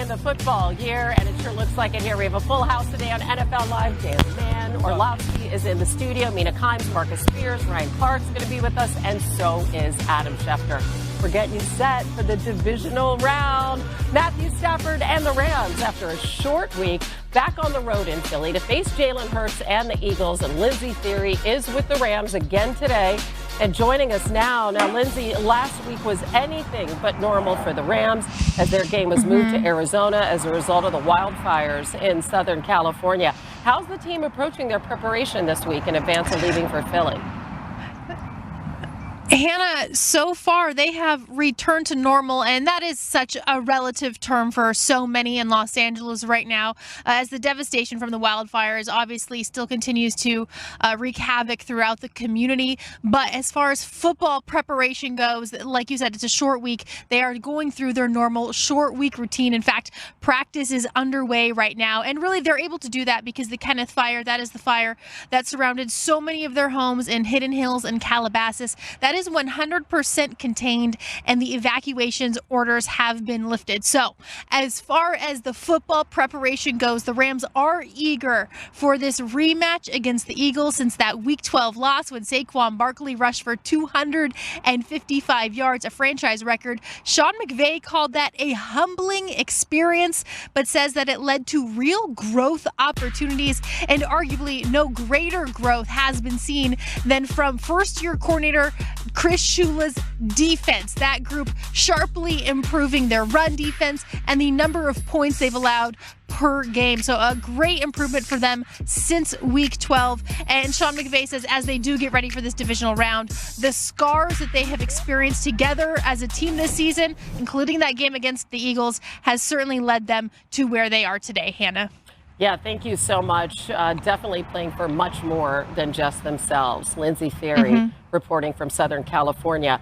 in the football year, and it sure looks like it here. We have a full house today on NFL Live. Dan Man Orlovsky is in the studio. Mina Kimes, Marcus Spears, Ryan Clark's going to be with us, and so is Adam Schefter. We're getting you set for the divisional round. Matthew Stafford and the Rams, after a short week, back on the road in Philly to face Jalen Hurts and the Eagles. And Lindsey Theory is with the Rams again today. And joining us now, Lindsey, last week was anything but normal for the Rams as their game was moved to Arizona as a result of the wildfires in Southern California. How's the team approaching their preparation this week in advance of leaving for Philly? Hannah, so far they have returned to normal, and that is such a relative term for so many in Los Angeles right now, as the devastation from the wildfires obviously still continues to wreak havoc throughout the community. But as far as football preparation goes, like you said, it's a short week. They are going through their normal short week routine. In fact, practice is underway right now, and really they're able to do that because the Kenneth Fire, that is the fire that surrounded so many of their homes in Hidden Hills and Calabasas, that is 100% contained, and the evacuations orders have been lifted. So as far as the football preparation goes, the Rams are eager for this rematch against the Eagles since that Week 12 loss when Saquon Barkley rushed for 255 yards, a franchise record. Sean McVay called that a humbling experience, but says that it led to real growth opportunities, and arguably no greater growth has been seen than from first-year coordinator Chris Shula's defense. That group sharply improving their run defense and the number of points they've allowed per game. So a great improvement for them since Week 12. And Sean McVay says as they do get ready for this divisional round, the scars that they have experienced together as a team this season, including that game against the Eagles, has certainly led them to where they are today. Hannah. Yeah, thank you so much. Definitely playing for much more than just themselves. Lindsey Theory reporting from Southern California.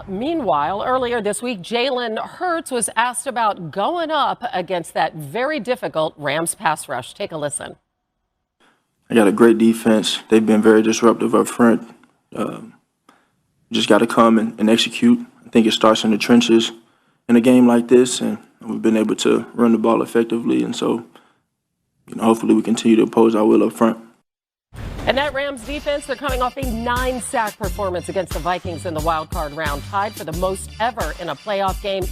Meanwhile, earlier this week, Jalen Hurts was asked about going up against that very difficult Rams pass rush. Take a listen. I got a great defense. They've been very disruptive up front. Just got to come and execute. I think it starts in the trenches in a game like this, and we've been able to run the ball effectively, and so hopefully we continue to oppose our will up front. And that Rams defense, they're coming off a 9-sack performance against the Vikings in the wild card round, tied for the most ever in a playoff game.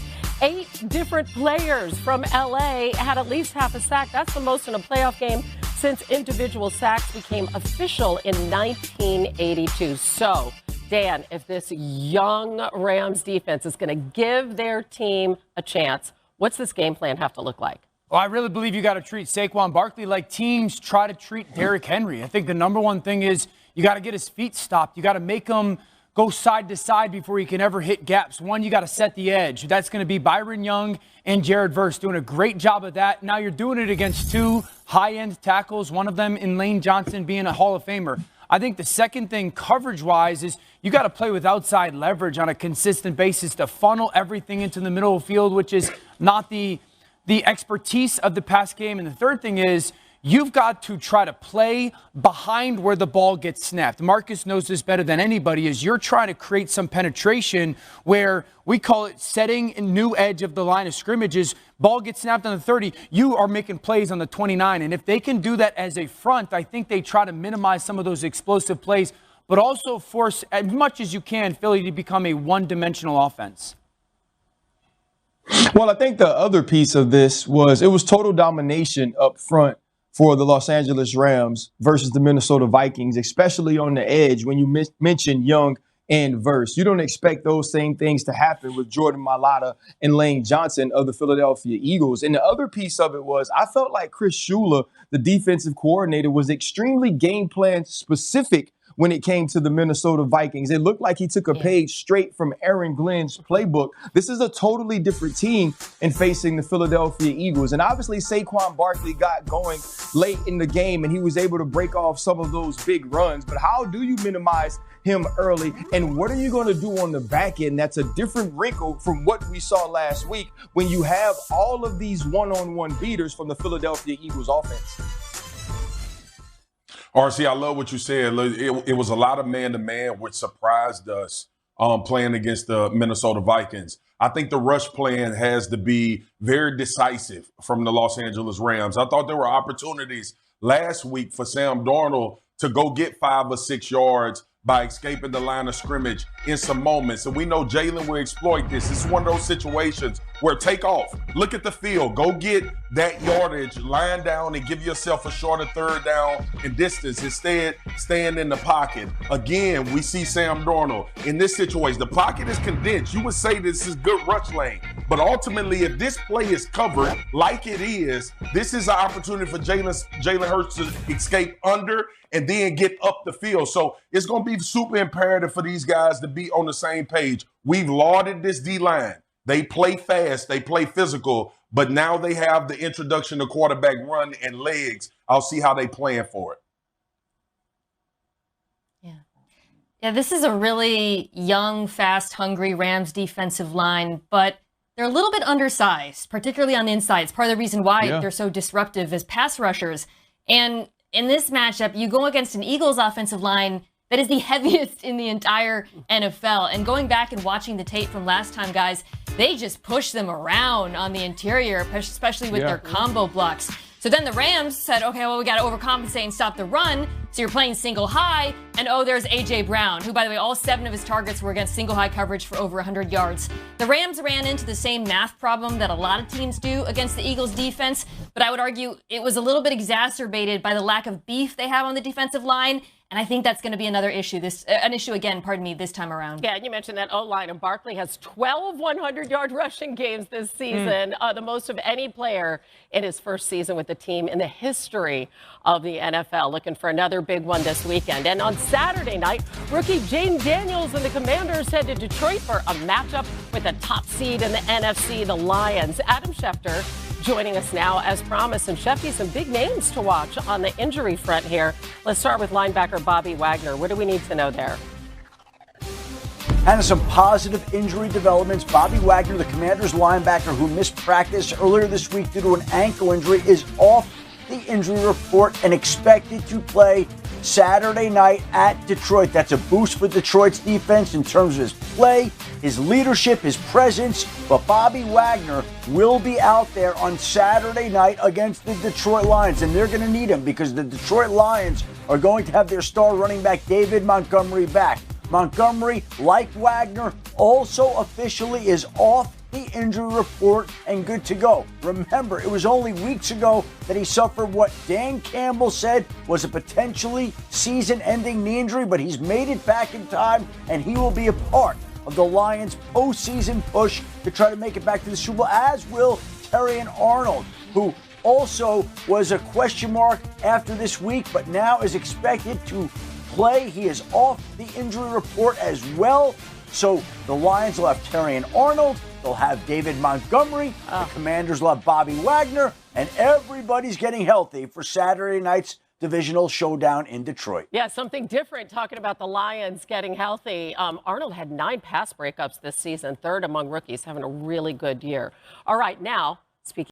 8 different players from L.A. had at least half a sack. That's the most in a playoff game since individual sacks became official in 1982. So, Dan, if this young Rams defense is going to give their team a chance, what's this game plan have to look like? Well, I really believe you got to treat Saquon Barkley like teams try to treat Derrick Henry. I think the number one thing is you got to get his feet stopped. You got to make him go side to side before he can ever hit gaps. One, you got to set the edge. That's going to be Byron Young and Jared Verse doing a great job of that. Now you're doing it against 2 high-end tackles, one of them in Lane Johnson being a Hall of Famer. I think the second thing coverage-wise is you got to play with outside leverage on a consistent basis to funnel everything into the middle of the field, which is not the expertise of the pass game. And the third thing is you've got to try to play behind where the ball gets snapped. Marcus knows this better than anybody, is you're trying to create some penetration where we call it setting a new edge of the line of scrimmages. Ball gets snapped on the 30. You are making plays on the 29. And if they can do that as a front, I think they try to minimize some of those explosive plays, but also force as much as you can Philly to become a one-dimensional offense. Well, I think the other piece of this was it was total domination up front for the Los Angeles Rams versus the Minnesota Vikings, especially on the edge when you mention Young and Verse. You don't expect those same things to happen with Jordan Mailata and Lane Johnson of the Philadelphia Eagles. And the other piece of it was I felt like Chris Shula, the defensive coordinator, was extremely game plan specific when it came to the Minnesota Vikings. It looked like he took a page straight from Aaron Glenn's playbook. This is a totally different team in facing the Philadelphia Eagles. And obviously Saquon Barkley got going late in the game and he was able to break off some of those big runs. But how do you minimize him early? And what are you going to do on the back end? That's a different wrinkle from what we saw last week when you have all of these one-on-one beaters from the Philadelphia Eagles offense. RC, I love what you said. It was a lot of man-to-man, which surprised us playing against the Minnesota Vikings. I think the rush plan has to be very decisive from the Los Angeles Rams. I thought there were opportunities last week for Sam Darnold to go get 5 or 6 yards by escaping the line of scrimmage in some moments. And we know Jayden will exploit this. This is one of those situations where take off, look at the field, go get that yardage, line down and give yourself a shorter third down and distance. Instead, staying in the pocket. Again, we see Sam Darnold in this situation. The pocket is condensed. You would say this is good rush lane. But ultimately, if this play is covered like it is, this is an opportunity for Jalen Hurts to escape under and then get up the field. So it's going to be super imperative for these guys to be on the same page. We've lauded this D-line. They play fast, they play physical, but now they have the introduction of quarterback run and legs. I'll see how they plan for it. Yeah, this is a really young, fast, hungry Rams defensive line, but they're a little bit undersized, particularly on the inside. It's part of the reason why they're so disruptive as pass rushers. And in this matchup, you go against an Eagles offensive line that is the heaviest in the entire NFL. And going back and watching the tape from last time, guys, they just push them around on the interior, especially with their combo blocks. So then the Rams said, okay, well, we got to overcompensate and stop the run. So you're playing single high, and there's A.J. Brown, who, by the way, all 7 of his targets were against single high coverage for over 100 yards. The Rams ran into the same math problem that a lot of teams do against the Eagles defense, but I would argue it was a little bit exacerbated by the lack of beef they have on the defensive line. And I think that's going to be another issue, this time around. Yeah, and you mentioned that O-line, and Barkley has 12 100-yard rushing games this season, the most of any player in his first season with the team in the history of the NFL. Looking for another big one this weekend. And on Saturday night, rookie Jayden Daniels and the Commanders head to Detroit for a matchup with a top seed in the NFC, the Lions. Adam Schefter joining us now as promised. And Shefty, some big names to watch on the injury front here. Let's start with linebacker Bobby Wagner. What do we need to know there? And some positive injury developments. Bobby Wagner, the Commanders linebacker who missed practice earlier this week due to an ankle injury, is off the injury report and expected to play Saturday night at Detroit. That's a boost for Detroit's defense in terms of his play, his leadership, his presence. But Bobby Wagner will be out there on Saturday night against the Detroit Lions, and they're going to need him because the Detroit Lions are going to have their star running back David Montgomery back. Montgomery, like Wagner, also officially is off the injury report and good to go. Remember, it was only weeks ago that he suffered what Dan Campbell said was a potentially season-ending knee injury, but he's made it back in time, and he will be a part of the Lions' postseason push to try to make it back to the Super Bowl, as will Terrion Arnold, who also was a question mark after this week, but now is expected to play. He is off the injury report as well. So the Lions will have Terrion Arnold. They'll have David Montgomery. The Commanders will have Bobby Wagner. And everybody's getting healthy for Saturday night's divisional showdown in Detroit. Yeah, something different talking about the Lions getting healthy. Arnold had 9 pass breakups this season, third among rookies, having a really good year. All right, now, speaking